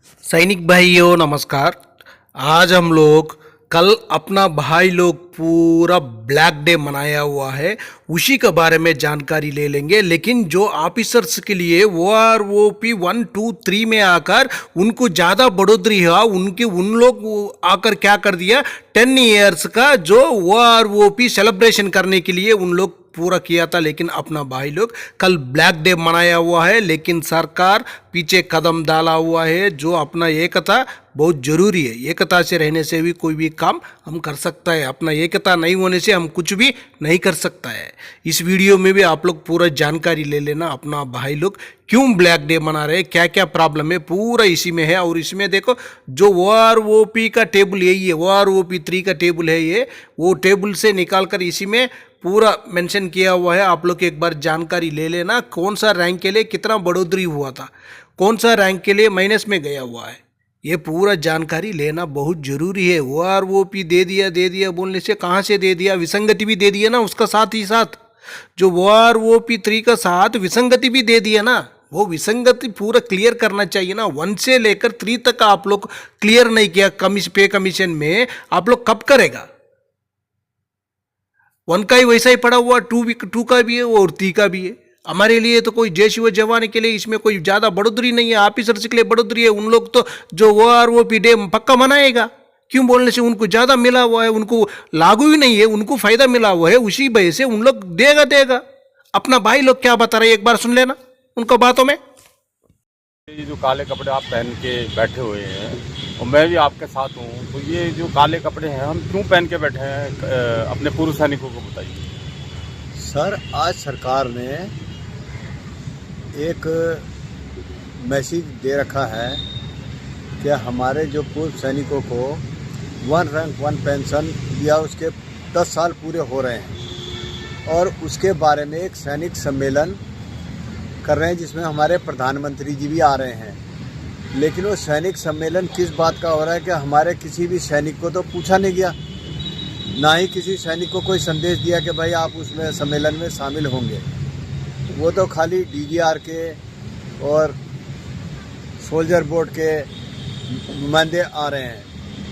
सैनिक भाइयों नमस्कार। आज हम लोग कल अपना भाई लोग पूरा ब्लैक डे मनाया हुआ है, उसी के बारे में जानकारी ले लेंगे। लेकिन जो ऑफिसर्स के लिए OROP 1, 2, 3 में आकर उनको ज़्यादा बढ़ोतरी हुआ, उन लोग आकर क्या कर दिया, 10 ईयर्स का जो OROP सेलिब्रेशन करने के लिए उन लोग पूरा किया था। लेकिन अपना भाई लोग कल ब्लैक डे मनाया हुआ है, लेकिन सरकार पीछे कदम डाला हुआ है। जो अपना एकता बहुत जरूरी है, एकता से रहने से भी कोई भी काम हम कर सकता है, अपना एकता नहीं होने से हम कुछ भी नहीं कर सकता है। इस वीडियो में भी आप लोग पूरा जानकारी ले लेना, अपना भाई लोग क्यों ब्लैक डे मना रहे हैं, क्या क्या प्रॉब्लम है, पूरा इसी में है। और इसमें देखो जो OROP का टेबल यही है, OROP 3 का टेबल है ये, वो टेबल से निकाल कर इसी में पूरा मेंशन किया हुआ है। आप लोग एक बार जानकारी ले लेना, कौन सा रैंक के लिए कितना बढ़ोतरी हुआ था, कौन सा रैंक के लिए माइनस में गया हुआ है, ये पूरा जानकारी लेना बहुत जरूरी है। OROP दे दिया बोलने से कहाँ से दे दिया, विसंगति भी दे दिया ना उसका, साथ ही साथ जो OROP 3 का साथ विसंगति भी दे दिया ना, वो विसंगति पूरा क्लियर करना चाहिए ना। 1 से लेकर 3 तक आप लोग क्लियर नहीं किया पे कमीशन में, आप लोग कब करेगा। 1 का ही वैसा ही पड़ा हुआ, 2 का भी है और 3 का भी है। हमारे लिए तो कोई जय शिव जवान के लिए इसमें कोई ज़्यादा बढ़ोतरी नहीं है, ऑफिसर्स के लिए बढ़ोतरी है। उन लोग तो जो OROP डे पक्का मनाएगा, क्यों बोलने से उनको ज़्यादा मिला हुआ है, उनको लागू ही नहीं है, उनको फायदा मिला हुआ है, उसी वजह से उन लोग देगा। अपना भाई लोग क्या बता रहे हैं, एक बार सुन लेना उनको बातों में। ये जो काले कपड़े आप पहन के बैठे हुए हैं और मैं भी आपके साथ हूँ, तो ये जो काले कपड़े हैं हम क्यों पहन के बैठे हैं, अपने पूर्व सैनिकों को बताइए। सर, आज सरकार ने एक मैसेज दे रखा है कि हमारे जो पूर्व सैनिकों को 1 रैंक 1 पेंशन दिया, उसके 10 साल पूरे हो रहे हैं और उसके बारे में एक सैनिक सम्मेलन कर रहे हैं जिसमें हमारे प्रधानमंत्री जी भी आ रहे हैं। लेकिन वो सैनिक सम्मेलन किस बात का हो रहा है कि हमारे किसी भी सैनिक को तो पूछा नहीं गया, ना ही किसी सैनिक को कोई संदेश दिया कि भाई आप उसमें सम्मेलन में शामिल होंगे। वो तो खाली DGR के और सोल्जर बोर्ड के नुमाइंदे आ रहे हैं,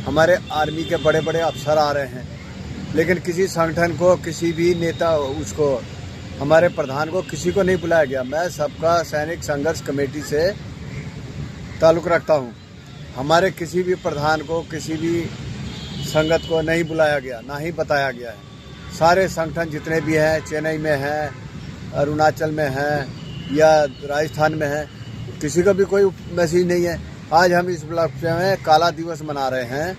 हमारे आर्मी के बड़े बड़े अफसर आ रहे हैं, लेकिन किसी संगठन को, किसी भी नेता, उसको हमारे प्रधान को, किसी को नहीं बुलाया गया। मैं सबका सैनिक संघर्ष कमेटी से ताल्लुक़ रखता हूं, हमारे किसी भी प्रधान को, किसी भी संगत को नहीं बुलाया गया, ना ही बताया गया है। सारे संगठन जितने भी हैं, चेन्नई में हैं, अरुणाचल में हैं या राजस्थान में हैं, किसी का भी कोई मैसेज नहीं है। आज हम इस उपलक्ष्य में काला दिवस मना रहे हैं।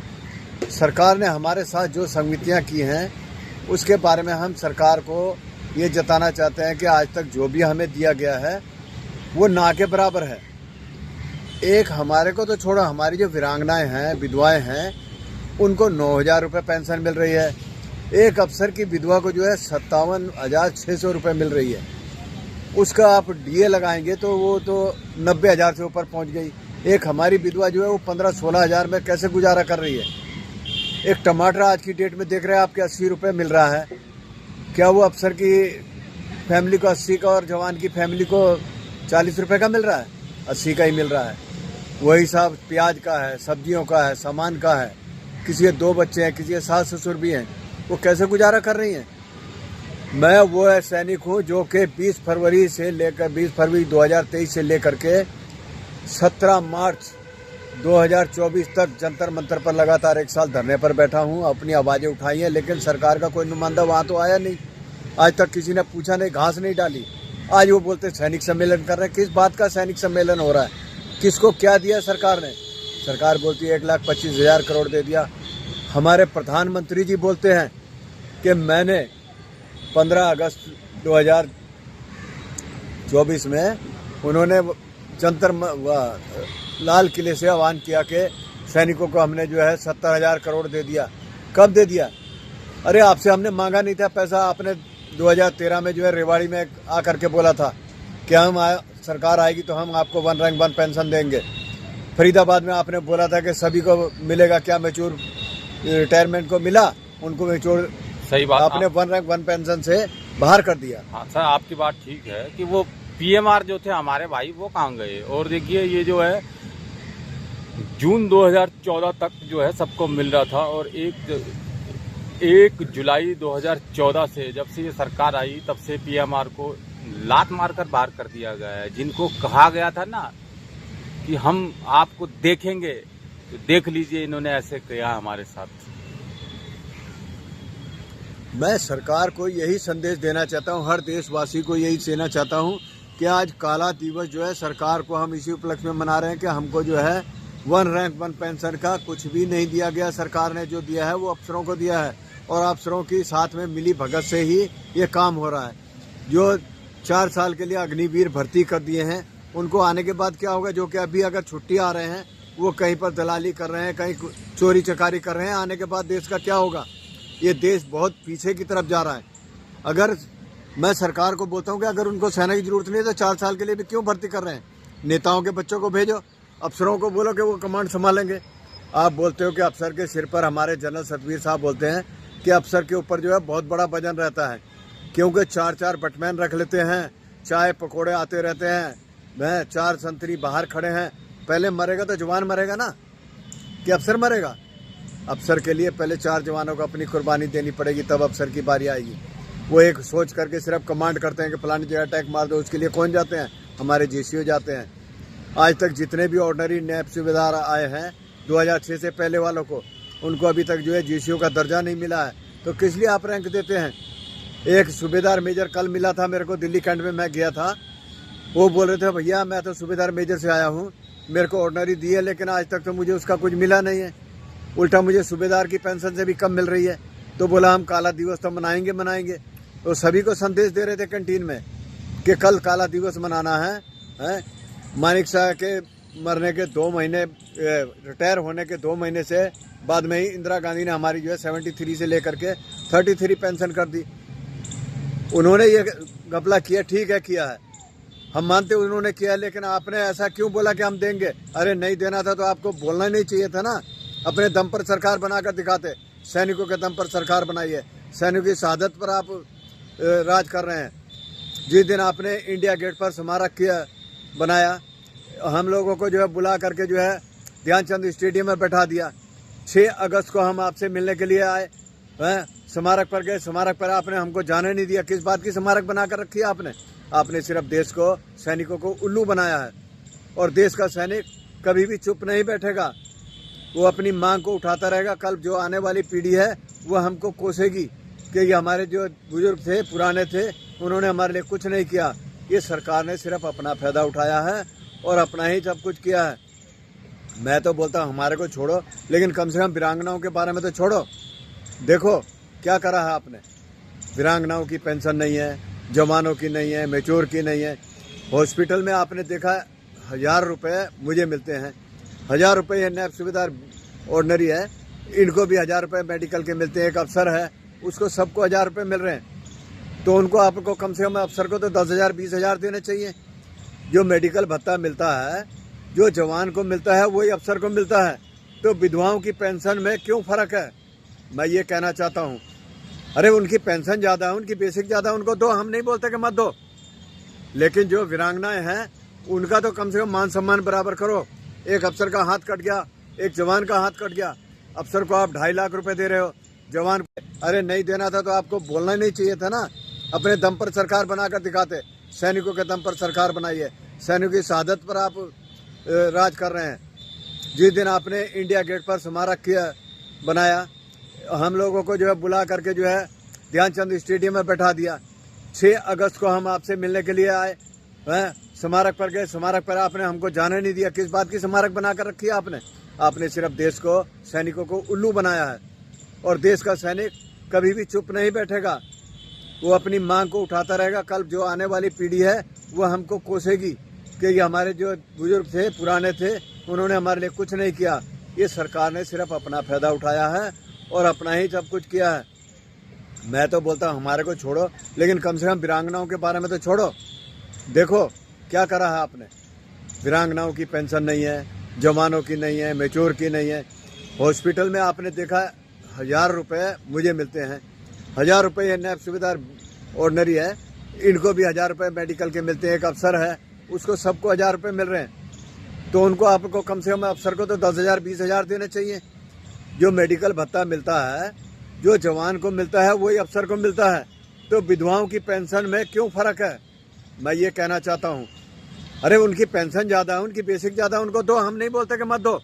सरकार ने हमारे साथ जो संगतियाँ की हैं उसके बारे में हम सरकार को ये जताना चाहते हैं कि आज तक जो भी हमें दिया गया है वो ना के बराबर है। एक हमारे को तो छोड़ो, हमारी जो वीरांगनाएं हैं, विधवाएं हैं, उनको 9,000 रुपये पेंशन मिल रही है। एक अफसर की विधवा को जो है 57,600 रुपये मिल रही है। उसका आप DA लगाएंगे तो वो तो 90,000 से ऊपर पहुंच गई। एक हमारी विधवा जो है वो 15-16 हज़ार में कैसे गुजारा कर रही है। एक टमाटर आज की डेट में देख रहे हैं आपके 80 रुपये मिल रहा है। क्या वो अफसर की फैमिली को 80 का और जवान की फैमिली को 40 रुपये का मिल रहा है? 80 का ही मिल रहा है। वही हिसाब प्याज का है, सब्जियों का है, सामान का है। किसी के 2 बच्चे हैं, किसी के सास ससुर भी हैं, वो कैसे गुजारा कर रही हैं। मैं वो सैनिक हूँ जो कि 20 फरवरी 2023 से लेकर के 17 मार्च 2024 तक जंतर मंतर पर लगातार 1 साल धरने पर बैठा हूँ, अपनी आवाज़ें उठाई हैं, लेकिन सरकार का कोई नुमाइंदा वहाँ तो आया नहीं। आज तक किसी ने पूछा नहीं, घास नहीं डाली। आज वो बोलते सैनिक सम्मेलन कर रहे हैं। किस बात का सैनिक सम्मेलन हो रहा है? किसको क्या दिया सरकार ने? सरकार बोलती है 1,25,000 करोड़ दे दिया। हमारे प्रधानमंत्री जी बोलते हैं कि मैंने 15 अगस्त 2024 में उन्होंने जंतर लाल किले से आह्वान किया कि सैनिकों को हमने जो है 70,000 करोड़ दे दिया। कब दे दिया? अरे आपसे हमने मांगा नहीं था पैसा। आपने 2013 में जो है रेवाड़ी में आकर के बोला था कि हम सरकार आएगी तो हम आपको 1 रैंक 1 पेंशन देंगे। फरीदाबाद में आपने बोला था कि सभी को मिलेगा। क्या मैच्योर रिटायरमेंट को मिला? उनको मैच्योर, सही बात, आपने 1 रैंक 1 पेंशन से बाहर कर दिया। हाँ सर, आपकी बात ठीक है कि वो PMR जो थे हमारे भाई वो कहाँ गए। और देखिए ये जो है जून 2014 तक जो है सबको मिल रहा था, और 1 जुलाई 2014 से जब से ये सरकार आई तब से पीएमआर को लात मारकर बाहर कर दिया गया है। जिनको कहा गया था ना कि हम आपको देखेंगे, तो देख लीजिए इन्होंने ऐसे किया हमारे साथ। मैं सरकार को यही संदेश देना चाहता हूँ, हर देशवासी को यही देना चाहता हूँ कि आज काला दिवस जो है सरकार को हम इसी उपलक्ष्य में मना रहे हैं कि हमको जो है 1 रैंक 1 पेंशन का कुछ भी नहीं दिया गया। सरकार ने जो दिया है वो अफसरों को दिया है, और अफसरों की साथ में मिली भगत से ही ये काम हो रहा है। जो 4 साल के लिए अग्निवीर भर्ती कर दिए हैं, उनको आने के बाद क्या होगा? जो कि अभी अगर छुट्टी आ रहे हैं वो कहीं पर दलाली कर रहे हैं, कहीं चोरी चकारी कर रहे हैं, आने के बाद देश का क्या होगा? ये देश बहुत पीछे की तरफ जा रहा है। अगर मैं सरकार को बोलता हूँ कि अगर उनको सेना की जरूरत नहीं है तो 4 साल के लिए भी क्यों भर्ती कर रहे हैं? नेताओं के बच्चों को भेजो, अफसरों को बोलो कि वो कमांड संभालेंगे। आप बोलते हो कि अफसर के सिर पर, हमारे जनरल सतवीर साहब बोलते हैं कि अफसर के ऊपर जो है बहुत बड़ा वजन रहता है, क्योंकि 4 बटमैन रख लेते हैं, चाय पकोड़े आते रहते हैं, वह 4 संतरी बाहर खड़े हैं। पहले मरेगा तो जवान मरेगा ना, कि अफसर मरेगा? अफसर के लिए पहले 4 जवानों को अपनी कुर्बानी देनी पड़ेगी, तब अफसर की बारी आएगी। वो एक सोच करके सिर्फ कमांड करते हैं कि फलानी जगह अटैक मार दो, उसके लिए कौन जाते हैं? हमारे जीसीओ जाते हैं। आज तक जितने भी ऑर्डिनरी नैब सूबेदार आए हैं 2006 से पहले वालों को, उनको अभी तक जो है जीसीओ का दर्जा नहीं मिला है। तो किस लिए आप रैंक देते हैं? एक सूबेदार मेजर कल मिला था मेरे को, दिल्ली कैंट में मैं गया था। वो बोल रहे थे भैया मैं तो सूबेदार मेजर से आया हूँ, मेरे को ऑर्डिनरी दी है, लेकिन आज तक तो मुझे उसका कुछ मिला नहीं है, उल्टा मुझे सूबेदार की पेंशन से भी कम मिल रही है। तो बोला हम काला दिवस तो मनाएंगे। तो सभी को संदेश दे रहे थे कैंटीन में कि कल काला दिवस मनाना है। मानिक शाह के मरने के 2 महीने, रिटायर होने के 2 महीने से बाद में ही इंदिरा गांधी ने हमारी जो है 73 से लेकर के 33 पेंशन कर दी। उन्होंने ये घपला किया, ठीक है किया है, हम मानते उन्होंने किया, लेकिन आपने ऐसा क्यों बोला कि हम देंगे? अरे नहीं देना था तो आपको बोलना नहीं चाहिए था ना। अपने दम पर सरकार बनाकर दिखाते। सैनिकों के दम पर सरकार बनाई है, सैनिकों की शहादत पर आप राज कर रहे हैं। जिस दिन आपने इंडिया गेट पर स्मारक बनाया, हम लोगों को जो है बुला करके जो है ध्यानचंद स्टेडियम में बैठा दिया। 6 अगस्त को हम आपसे मिलने के लिए आए, स्मारक पर गए, स्मारक पर आपने हमको जाने नहीं दिया। किस बात की स्मारक बनाकर रखी है आपने? आपने सिर्फ देश को, सैनिकों को उल्लू बनाया है। और देश का सैनिक कभी भी चुप नहीं बैठेगा, वो अपनी मांग को उठाता रहेगा। कल जो आने वाली पीढ़ी है वो हमको कोसेगी कि ये हमारे जो बुजुर्ग थे, पुराने थे, उन्होंने हमारे लिए कुछ नहीं किया। ये सरकार ने सिर्फ अपना फायदा उठाया है और अपना ही सब कुछ किया है। मैं तो बोलता हूँ हमारे को छोड़ो, लेकिन कम से कम वीरांगनाओं के बारे में तो छोड़ो। देखो क्या करा है आपने। वीरांगनाओं की पेंशन नहीं है, जवानों की नहीं है, मैच्योर की नहीं है। हॉस्पिटल में आपने देखा 1000 रुपये मुझे मिलते हैं, 1000 रुपये ये नैब सूबेदार ऑर्डिनरी है, इनको भी 1000 रुपये मेडिकल के मिलते हैं। एक अफसर है उसको सबको 1000 रुपये मिल रहे हैं, तो उनको आपको कम से कम अफसर को तो 10,000 20,000 देने चाहिए। जो मेडिकल भत्ता मिलता है, जो जवान को मिलता है, वही अफसर को मिलता है। तो विधवाओं की पेंशन में क्यों फ़र्क है? मैं ये कहना चाहता हूँ। अरे उनकी पेंशन ज़्यादा है, उनकी बेसिक ज़्यादा है, उनको दो, हम नहीं बोलते कि मत दो, लेकिन जो वीरांगनाएं हैं उनका तो कम से कम मान सम्मान बराबर करो। एक अफसर का हाथ कट गया, एक जवान का हाथ कट गया, अफसर को आप 2.5 लाख रुपए दे रहे हो, जवान को अरे नहीं देना था तो आपको बोलना नहीं चाहिए था ना। अपने दम पर सरकार बनाकर दिखाते। सैनिकों के दम पर सरकार बनाई है, सैनिकों की शहादत पर आप राज कर रहे हैं। जिस दिन आपने इंडिया गेट पर स्मारक बनाया, हम लोगों को जो है बुला करके जो है ध्यानचंद स्टेडियम में बैठा दिया। 6 अगस्त को हम आपसे मिलने के लिए आए, स्मारक पर गए, स्मारक पर आपने हमको जाने नहीं दिया। किस बात की स्मारक बनाकर रखी है आपने? आपने सिर्फ देश को, सैनिकों को उल्लू बनाया है। और देश का सैनिक कभी भी चुप नहीं बैठेगा, वो अपनी मांग को उठाता रहेगा। कल जो आने वाली पीढ़ी है वो हमको कोसेगी कि ये हमारे जो बुजुर्ग थे, पुराने थे, उन्होंने हमारे लिए कुछ नहीं किया। ये सरकार ने सिर्फ अपना फायदा उठाया है और अपना ही सब कुछ किया है। मैं तो बोलता हूँ हमारे को छोड़ो, लेकिन कम से कम वीरांगनाओं के बारे में तो छोड़ो। देखो क्या करा है आपने। वीरांगनाओं की पेंशन नहीं है, जवानों की नहीं है, मैच्योर की नहीं है। हॉस्पिटल में आपने देखा 1000 रुपये मुझे मिलते हैं, 1000 रुपये ये नैब सूबेदार ऑर्डिनरी है, इनको भी 1000 रुपये मेडिकल के मिलते हैं। एक अफसर है उसको सबको 1000 रुपये मिल रहे हैं, तो उनको आपको कम से कम अफसर को तो 10,000 20,000 देने चाहिए। जो मेडिकल भत्ता मिलता है, जो जवान को मिलता है, वही अफसर को मिलता है। तो विधवाओं की पेंशन में क्यों फ़र्क है? मैं ये कहना चाहता हूँ। अरे उनकी पेंशन ज़्यादा है, उनकी बेसिक ज़्यादा, उनको दो, हम नहीं बोलते कि मत दो,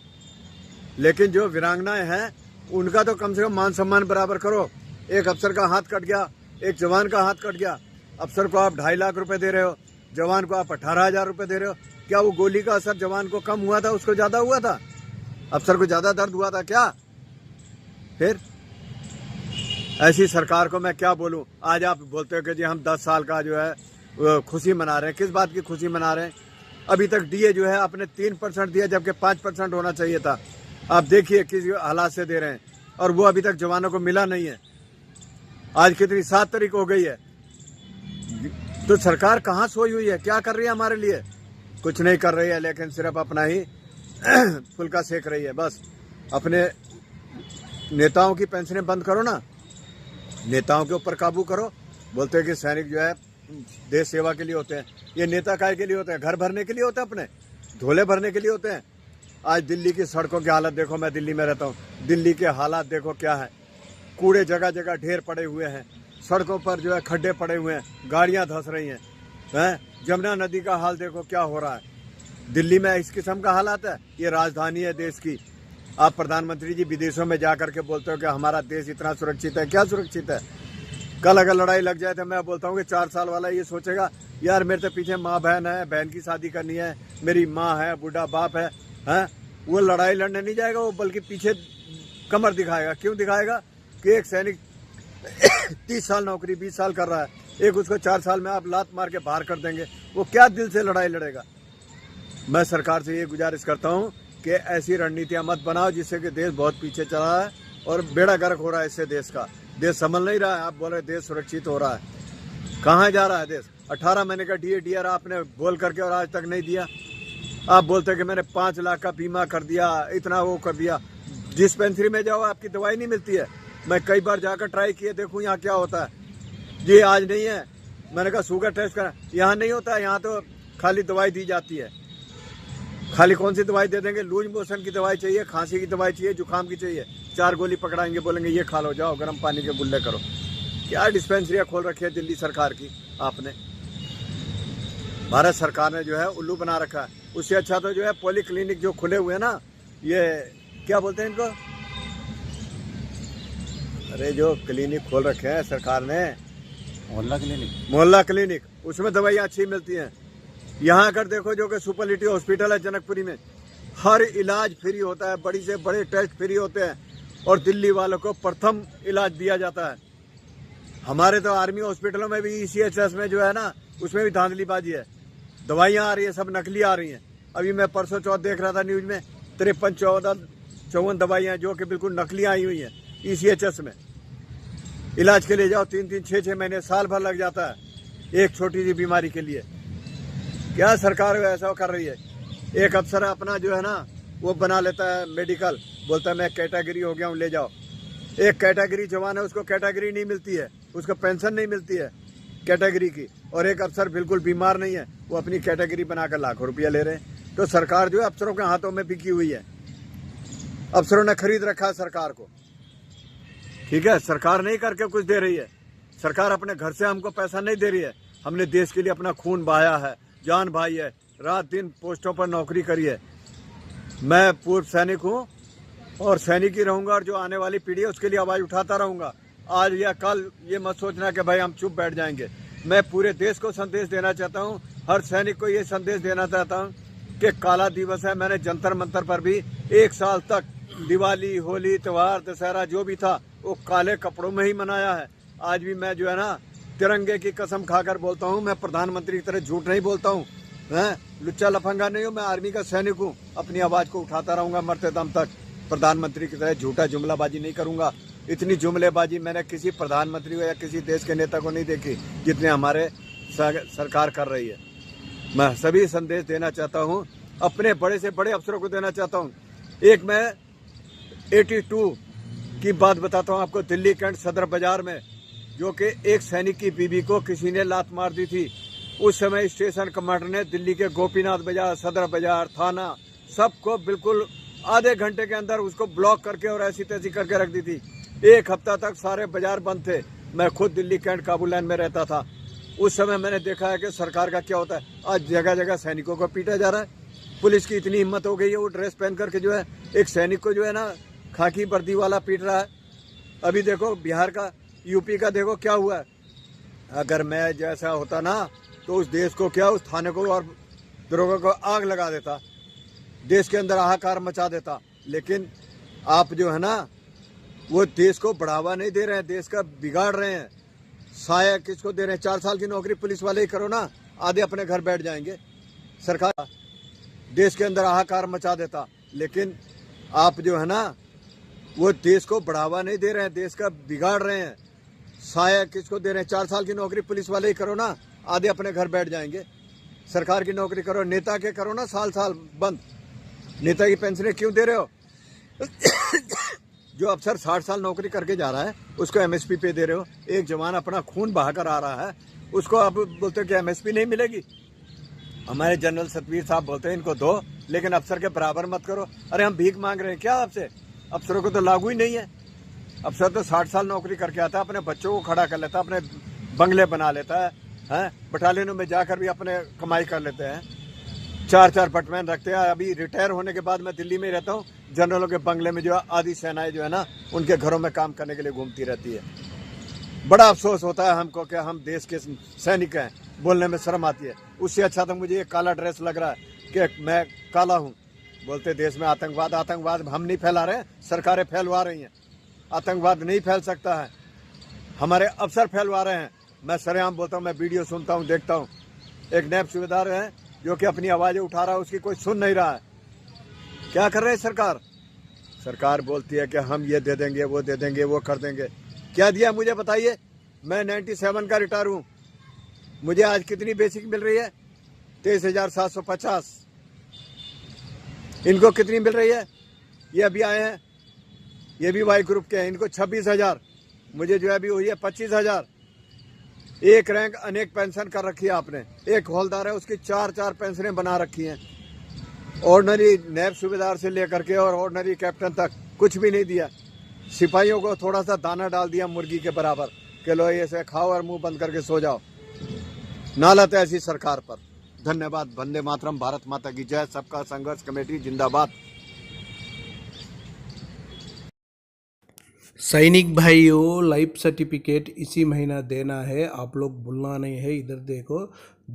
लेकिन जो वीरांगनाएं हैं उनका तो कम से कम मान सम्मान बराबर करो। एक अफसर का हाथ कट गया, एक जवान का हाथ कट गया, अफसर को आप 2.5 लाख रुपए दे रहे हो, जवान को आप 18,000 रुपये दे रहे हो। क्या वो गोली का असर जवान को कम हुआ था, उसको ज़्यादा हुआ था? अफसर को ज़्यादा दर्द हुआ था क्या? फिर ऐसी सरकार को मैं क्या बोलूं? आज आप बोलते हो कि जी हम 10 साल का जो है खुशी मना रहे हैं। किस बात की खुशी मना रहे हैं? अभी तक डीए जो है आपने 3% दिया, जबकि 5% होना चाहिए था। आप देखिए किस हालात से दे रहे हैं, और वो अभी तक जवानों को मिला नहीं है। आज कितनी 7 तारीख हो गई है, तो सरकार कहाँ सोई हुई है? क्या कर रही है हमारे लिए? कुछ नहीं कर रही है, लेकिन सिर्फ अपना ही फुल्का सेक रही है। बस अपने नेताओं की पेंशनें बंद करो ना, नेताओं के ऊपर काबू करो। बोलते हैं कि सैनिक जो है देश सेवा के लिए होते हैं। ये नेता काय के लिए होते हैं? घर भरने के लिए होते हैं, अपने झोले भरने के लिए होते हैं। आज दिल्ली की सड़कों की हालत देखो, मैं दिल्ली में रहता हूँ, दिल्ली के हालात देखो क्या है। कूड़े जगह जगह ढेर पड़े हुए हैं, सड़कों पर जो है खड्डे पड़े हुए हैं, गाड़ियाँ धंस रही हैं। जमुना नदी का हाल देखो क्या हो रहा है। दिल्ली में इस किस्म का हालात है। ये राजधानी है देश की। आप प्रधानमंत्री जी विदेशों में जा करके बोलते हो कि हमारा देश इतना सुरक्षित है। क्या सुरक्षित है? कल अगर लड़ाई लग जाए तो मैं बोलता हूँ कि 4 साल वाला ये सोचेगा यार मेरे तो पीछे माँ बहन है, बहन की शादी करनी है, मेरी माँ है, बूढ़ा बाप है, वो लड़ाई लड़ने नहीं जाएगा, वो बल्कि पीछे कमर दिखाएगा। क्यों दिखाएगा? कि एक सैनिक 30 साल नौकरी 20 साल कर रहा है, एक उसको 4 साल में आप लात मार के बाहर कर देंगे, वो क्या दिल से लड़ाई लड़ेगा? मैं सरकार से ये गुजारिश करता हूँ कि ऐसी रणनीतियाँ मत बनाओ जिससे कि देश बहुत पीछे चला है और बेड़ा गर्क हो रहा है। इससे देश का, देश संभल नहीं रहा है। आप बोल रहे देश सुरक्षित हो रहा है, कहाँ जा रहा है देश? 18 महीने का डीआर आपने बोल करके और आज तक नहीं दिया। आप बोलते कि मैंने 5 लाख का बीमा कर दिया, इतना वो कर दिया। डिस्पेंसरी में जाओ, आपकी दवाई नहीं मिलती है। मैं कई बार जाकर ट्राई किए, देखूँ यहाँ क्या होता है। जी आज नहीं है, मैंने कहा शुगर टेस्ट करा, यहाँ नहीं होता है। यहाँ तो खाली दवाई दी जाती है। खाली कौन सी दवाई दे देंगे? लूज मोशन की दवाई चाहिए, खांसी की दवाई चाहिए, जुकाम की चाहिए, 4 गोली पकड़ाएंगे, बोलेंगे ये खा लो, जाओ गर्म पानी के गुल्ले करो। क्या डिस्पेंसरियाँ खोल रखी है दिल्ली सरकार की आपने? भारत सरकार ने जो है उल्लू बना रखा है। उससे अच्छा तो जो है पॉली क्लिनिक जो खुले हुए हैं ना, ये क्या बोलते हैं इनको, अरे जो क्लिनिक खोल रखे हैं सरकार ने, मोहल्ला क्लिनिक, उसमें दवाइयाँ अच्छी मिलती हैं। यहाँ अगर देखो जो कि सुपरलिटी हॉस्पिटल है जनकपुरी में, हर इलाज फ्री होता है, बड़ी से बड़े टेस्ट फ्री होते हैं, और दिल्ली वालों को प्रथम इलाज दिया जाता है। हमारे तो आर्मी हॉस्पिटलों में भी ECHS में जो है ना, उसमें भी धांधलीबाजी है। दवाइयाँ आ रही है, सब नकली आ रही हैं। अभी मैं परसों चौथ देख रहा था न्यूज में, 53-54 दवाइयाँ जो कि बिल्कुल नकली आई हुई हैं ECHS में। इलाज के लिए जाओ 3-3, 6-6 महीने, साल भर लग जाता है एक छोटी सी बीमारी के लिए। क्या सरकार ऐसा कर रही है? एक अफसर अपना जो है ना वो बना लेता है मेडिकल, बोलता है मैं कैटेगरी हो गया हूँ, ले जाओ। एक कैटेगरी जवान है, उसको कैटेगरी नहीं मिलती है, उसको पेंशन नहीं मिलती है कैटेगरी की, और एक अफसर बिल्कुल बीमार नहीं है, वो अपनी कैटेगरी बनाकर लाखों रुपया ले रहे हैं। तो सरकार जो है अफसरों के हाथों में बिकी हुई है। अफसरों ने खरीद रखा है सरकार को। ठीक है, सरकार नहीं करके कुछ दे रही है। सरकार अपने घर से हमको पैसा नहीं दे रही है। हमने देश के लिए अपना खून बहाया है, जान भाई है, रात दिन पोस्टों पर नौकरी करी है। मैं पूर्व सैनिक हूँ और सैनिक ही रहूँगा, और जो आने वाली पीढ़ी है उसके लिए आवाज़ उठाता रहूँगा। आज या कल ये मत सोचना कि भाई हम चुप बैठ जाएंगे। मैं पूरे देश को संदेश देना चाहता हूँ, हर सैनिक को ये संदेश देना चाहता हूँ कि काला दिवस है। मैंने जंतर मंतर पर भी 1 साल तक दिवाली, होली, त्यौहार, दशहरा जो भी था वो काले कपड़ों में ही मनाया है। आज भी मैं जो है ना तिरंगे की कसम खाकर बोलता हूँ, मैं प्रधानमंत्री की तरह झूठ नहीं बोलता हूँ, लुच्चा लफंगा नहीं हूँ, मैं आर्मी का सैनिक हूँ। अपनी आवाज़ को उठाता रहूँगा मरते दम तक। प्रधानमंत्री की तरह झूठा जुमलाबाजी नहीं करूँगा। इतनी जुमलेबाजी मैंने किसी प्रधानमंत्री को या किसी देश के नेता को नहीं देखी जितने हमारे सरकार कर रही है। मैं सभी संदेश देना चाहता हूँ, अपने बड़े से बड़े अफसरों को देना चाहता हूँ। एक मैं 82 की बात बताता हूँ आपको। दिल्ली कैंट सदर बाजार में जो कि एक सैनिक की बीवी को किसी ने लात मार दी थी। उस समय स्टेशन कमांडर ने दिल्ली के गोपीनाथ बाजार, सदर बाजार, थाना सबको बिल्कुल आधे घंटे के अंदर उसको ब्लॉक करके और ऐसी तैसी करके रख दी थी। एक हफ्ता तक सारे बाजार बंद थे। मैं खुद दिल्ली कैंट काबुल लाइन में रहता था। उस समय मैंने देखा है कि सरकार का क्या होता है। आज जगह जगह सैनिकों को पीटा जा रहा है। पुलिस की इतनी हिम्मत हो गई है, वो ड्रेस पहन करके जो है एक सैनिक को जो है ना खाकी वर्दी वाला पीट रहा है। अभी देखो बिहार का, यूपी का देखो क्या हुआ है। अगर मैं जैसा होता ना तो उस देश को क्या, उस थाने को और दरोगा को आग लगा देता, देश के अंदर हाहाकार मचा देता। लेकिन आप जो है ना वो देश को बढ़ावा नहीं दे रहे हैं, देश का बिगाड़ रहे हैं। साया किसको दे रहे हैं? 4 साल की नौकरी पुलिस वाले ही करो ना, आधे अपने घर बैठ जाएंगे। सरकार देश के अंदर हाहाकार मचा देता। लेकिन आप जो है ना वो देश को बढ़ावा नहीं दे रहे हैं, देश का बिगाड़ रहे हैं। साया किसको दे रहे हैं? 4 साल की नौकरी पुलिस वाले ही करो ना, आधे अपने घर बैठ जाएंगे। सरकार की नौकरी करो, नेता के करो ना साल साल बंद। नेता की पेंशनें क्यों दे रहे हो? जो अफसर 60 साल नौकरी करके जा रहा है उसको एमएसपी पे दे रहे हो। एक जवान अपना खून बहाकर आ रहा है, उसको आप बोलते हो कि एमएसपी नहीं मिलेगी। हमारे जनरल सतवीर साहब बोलते हैं इनको दो, लेकिन अफसर के बराबर मत करो। अरे हम भीख मांग रहे हैं क्या आपसे? अफसरों को तो लागू ही नहीं है। अफसर तो 60 साल नौकरी करके आता है, अपने बच्चों को खड़ा कर लेता है, अपने बंगले बना लेता है, बटालियनों में जाकर भी अपने कमाई कर लेते हैं। 4-4 बटमैन रखते हैं। अभी रिटायर होने के बाद मैं दिल्ली में रहता हूँ। जनरलों के बंगले में जो आधी सेनाएं जो है ना उनके घरों में काम करने के लिए घूमती रहती है। बड़ा अफसोस होता है हमको कि हम देश के सैनिक हैं, बोलने में शर्म आती है। उससे अच्छा तो मुझे ये काला ड्रेस लग रहा है कि मैं काला हूँ। बोलते देश में आतंकवाद, आतंकवाद हम नहीं फैला रहे हैं, सरकारें फैलवा रही हैं। आतंकवाद नहीं फैल सकता है, हमारे अफसर फैलवा रहे हैं। मैं सरेआम बोलता हूँ, मैं वीडियो सुनता हूँ, देखता हूँ। एक नैब सूबेदार है जो कि अपनी आवाज़ें उठा रहा है, उसकी कोई सुन नहीं रहा है। क्या कर रहे हैं सरकार? सरकार बोलती है कि हम ये दे देंगे, वो दे देंगे, वो कर देंगे। क्या दिया मुझे बताइए? मैं 97 का रिटायर हूँ। मुझे आज कितनी बेसिक मिल रही है? 23,750। इनको कितनी मिल रही है? ये अभी आए हैं, ये भी वाई ग्रुप के हैं, इनको 26,000। मुझे जो है अभी हुई है 25,000। एक रैंक अनेक पेंशन कर रखी है आपने। एक हौलदार है, उसकी 4-4 पेंशनें बना रखी हैं। ऑर्डनरी नैब सूबेदार से लेकर के और ऑर्डनरी कैप्टन तक कुछ भी नहीं दिया। सिपाहियों को थोड़ा सा दाना डाल दिया मुर्गी के बराबर कि लो ये से खाओ और मुंह बंद करके सो जाओ। नालत है ऐसी सरकार पर। धन्यवाद। वंदे मातरम। भारत माता की जय। सबका संघर्ष कमेटी जिंदाबाद। सैनिक भाइयों, लाइफ सर्टिफिकेट इसी महीना देना है, आप लोग भूलना नहीं है। इधर देखो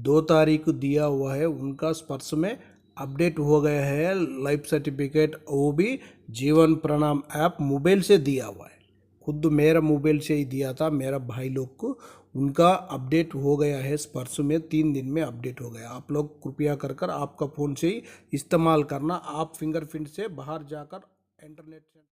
2 तारीख को दिया हुआ है, उनका स्पर्श में अपडेट हो गया है लाइफ सर्टिफिकेट। वो भी जीवन प्रणाम ऐप मोबाइल से दिया हुआ है। खुद मेरा मोबाइल से ही दिया था मेरा भाई लोग को। उनका अपडेट हो गया है स्पर्श में, 3 दिन में अपडेट हो गया। आप लोग कृपया कर आपका फ़ोन से ही इस्तेमाल करना। आप फिंगरप्रिंट से बाहर जाकर इंटरनेट से